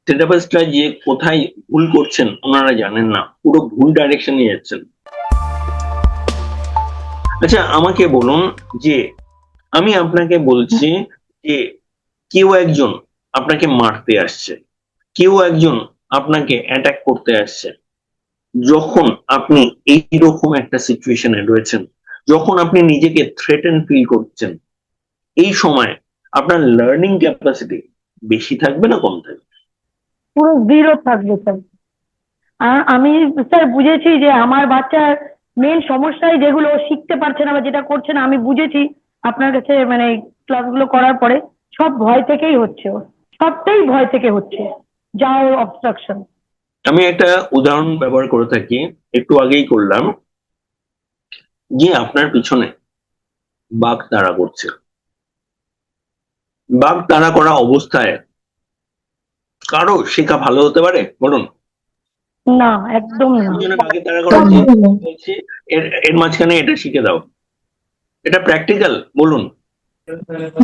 সিলেবাসটা যে কোথায় ভুল করছেন ওনারা জানেন না, পুরো ভুল ডাইরেকশনে যাচ্ছেন। আচ্ছা আমাকে বলুন যে আমি আপনাকে বলছি যে কেউ একজন আপনাকে মারতে আসছে, কেউ একজন আপনাকে অ্যাটাক করতে আসছে, যখন আপনি এইরকম একটা সিচুয়েশনে রয়েছেন, যখন আপনি নিজেকে থ্রেটেন ফিল করছেন, এই সময় আপনার লার্নিং ক্যাপাসিটি বেশি থাকবে না কম থাকবে? পুরো জিরো থাকবে স্যার। আমি স্যার বুঝেছি যে আমার বাচ্চার মেন সমস্যাই যেগুলো ও শিখতে পারছে না বা যেটা করছে না, আমি বুঝেছি আপনার কাছে মানে ক্লাসগুলো করার পরে সব ভয় থেকেই হচ্ছে, ওর সবটাই ভয় থেকে হচ্ছে, যা ওর অবস্ট্রাকশন। আমি একটা উদাহরণ ব্যবহার করে থাকি, একটু আগেই করলাম, যে আপনার পিছনে বাঘ তাড়া করছে, বাঘ তাড়া করা অবস্থায় কারো শেখা ভালো হতে পারে বলুন? না, একদম না। পিছনে বাঘে তাড়া করা হচ্ছে, বলছি এর এর মাঝখানে এটা শিখে দাও, এটা প্র্যাকটিক্যাল বলুন?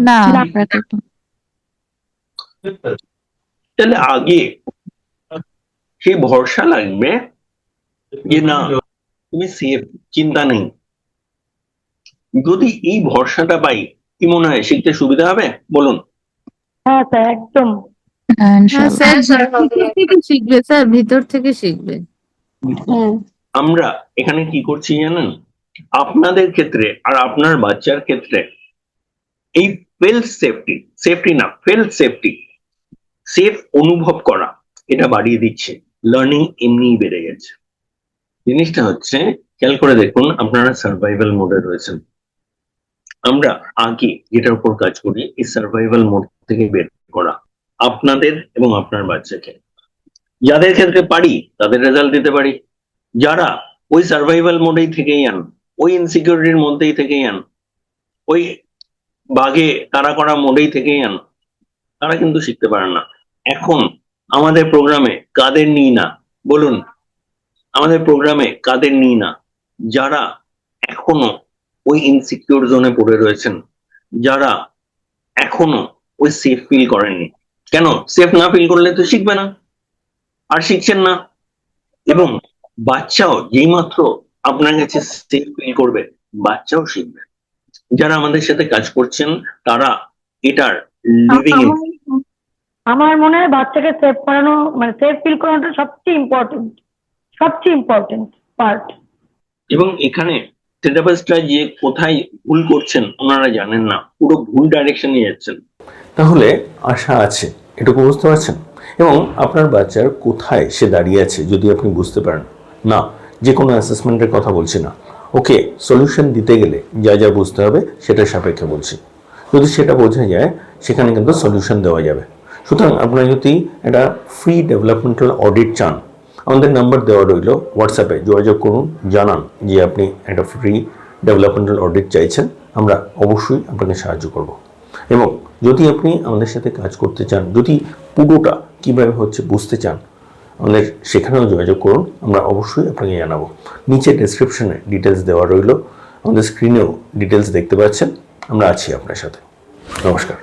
না, না। তাহলে আগে সেই ভরসা লাগবে যে না তুমি সেফ, চিন্তা নেই। যদি এই ভরসাটা পাই, কি মনে হয় শিখতে সুবিধা হবে বলুন? হ্যাঁ স্যার, একদম। হ্যাঁ স্যার, ভিতর থেকে শিখবে স্যার, ভিতর থেকে শিখবে। আমরা এখানে কি করছি জানেন, আপনাদের ক্ষেত্রে আর আপনার বাচ্চার ক্ষেত্রে এই ফেল সেফটি, সেফটি না ফেল সেফটি, সেফ অনুভব করা, এটা বাড়িয়ে দিচ্ছে, লার্নিং এমনিই বেড়ে গেছে। জিনিসটা হচ্ছে খেয়াল করে দেখুন, আপনারা সার্ভাইভাল মোডে রয়েছেন, আমরা আগে যেটার উপর কাজ করি এই সার্ভাইভাল মোড থেকে বের করা আপনাদের এবং আপনার বাচ্চাকে। যাদের ক্ষেত্রে পারি তাদের রেজাল্ট দিতে পারি, যারা ওই সার্ভাইভাল মোডেই থেকেই আন, ওই ইনসিকিউরিটির মধ্যেই থেকেই আন, ওই বাঘে তাড়া করা মোডেই থেকেই আন, তারা কিন্তু শিখতে পারেন না। এখন আমাদের প্রোগ্রামে কাদের নিই না বলুন? আমাদের প্রোগ্রামে কাদের নিই না? যারা এখনো ওই ইনসিকিউর জোনে পড়ে রয়েছেন, যারা এখনো ওই সেফ ফিল করেননি। কেন সেফ না ফিল করলে তো শিখবে না, আর শিখছেন না। এবং বাচ্চাও যেই মাত্র আপনার কাছে সেফ ফিল করবে, বাচ্চাও শিখবে। যারা আমাদের সাথে কাজ করছেন তারা এটার লিভিং, আমার মনে হয় বাচ্চাকে সেফ করানো মানে সেফ ফিল করানোটা সবচেয়ে ইম্পর্টেন্ট পার্ট। এবং এখানে সিলেবাসটা যে কোথায় ভুল করছেন ওনারা জানেন না, পুরো ভুল ডাইরেকশনে যাচ্ছেন। তাহলে আশা আছে, এটুকু বুঝতে পারছেন? এবং আপনার বাচ্চার কোথায় সে দাঁড়িয়ে আছে যদি আপনি বুঝতে পারেন, না যে কোনো অ্যাসেসমেন্টের কথা বলছি না, ওকে সলিউশন দিতে গেলে যা যা বুঝতে হবে সেটার সাপেক্ষে বলছি, যদি সেটা বোঝা যায় সেখানে কিন্তু সলিউশন দেওয়া যাবে। সুতরাং আপনারা যদি একটা ফ্রি ডেভেলপমেন্টাল অডিট চান, আমাদের নাম্বার দেওয়া রইল, হোয়াটসঅ্যাপে যোগাযোগ করুন, জানান যে আপনি একটা ফ্রি ডেভেলপমেন্টাল অডিট চাইছেন, আমরা অবশ্যই আপনাকে সাহায্য করব। এবং যদি আপনি আমাদের সাথে কাজ করতে চান, যদি পুরোটা কীভাবে হচ্ছে বুঝতে চান, আমাদের সেখানেও যোগাযোগ করুন, আমরা অবশ্যই আপনাকে জানাবো। নিচে ডেসক্রিপশনে ডিটেলস দেওয়া রইল, আমাদের স্ক্রিনেও ডিটেলস দেখতে পাচ্ছেন, আমরা আছি আপনার সাথে। নমস্কার।